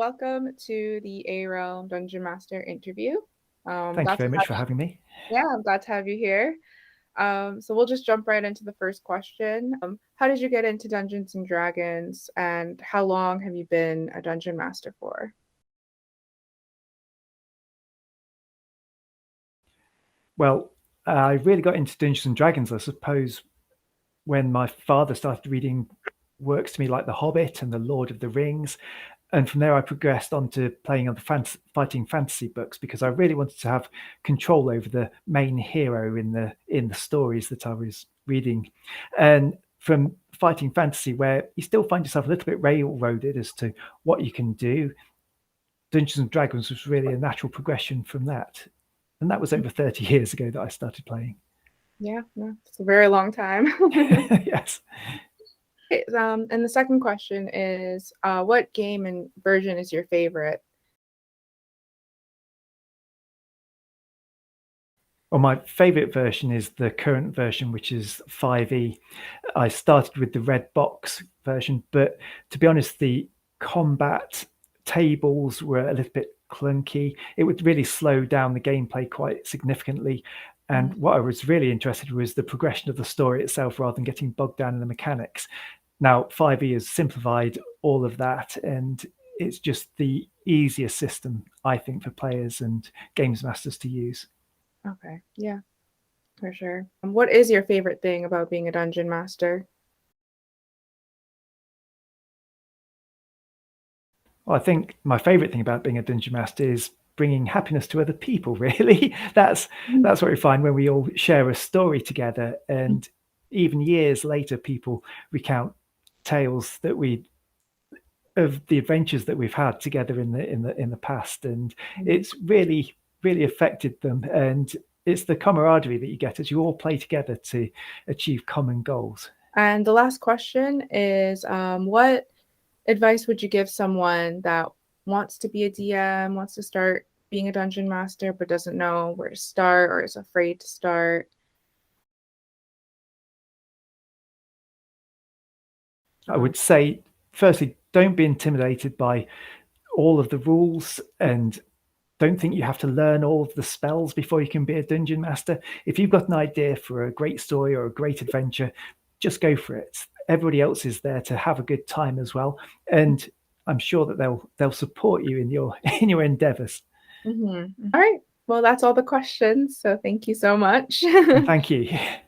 welcome to the ARealm Dungeon Master interview. Thank you very much for having me. Yeah, I'm glad to have you here. So we'll just jump right into the first question. How did you get into Dungeons and Dragons, and how long have you been a Dungeon Master for? Well, I really got into Dungeons and Dragons, I suppose, when my father started reading works to me like The Hobbit and The Lord of the Rings. And from there, I progressed on to playing on the fighting fantasy books because I really wanted to have control over the main hero in the stories that I was reading. And from fighting fantasy, where you still find yourself a little bit railroaded as to what you can do, Dungeons and Dragons was really a natural progression from that. And that was over 30 years ago that I started playing. Yeah, no, it's a very long time. Yes. Okay, and the second question is, what game and version is your favorite? Well, my favorite version is the current version, which is 5e. I started with the red box version, but to be honest, the combat tables were a little bit clunky. It would really slow down the gameplay quite significantly. And what I was really interested in was the progression of the story itself rather than getting bogged down in the mechanics. Now, 5e has simplified all of that, and it's just the easiest system, I think, for players and games masters to use. Okay, yeah, for sure. What is your favorite thing about being a Dungeon Master? Well, I think my favorite thing about being a dungeon master is bringing happiness to other people. Really, that's what we find when we all share a story together, and even years later, people recount tales that we of the adventures that we've had together in the past, and it's really affected them. And it's the camaraderie that you get as you all play together to achieve common goals. And the last question is, what advice would you give someone that wants to be a DM, wants to start being a dungeon master, but doesn't know where to start or is afraid to start? I would say, firstly, don't be intimidated by all of the rules, and don't think you have to learn all of the spells before you can be a dungeon master. If you've got an idea for a great story or a great adventure, just go for it. Everybody else is there to have a good time as well, and I'm sure that they'll support you in your endeavors. All right. Well, that's all the questions. So thank you so much. Thank you.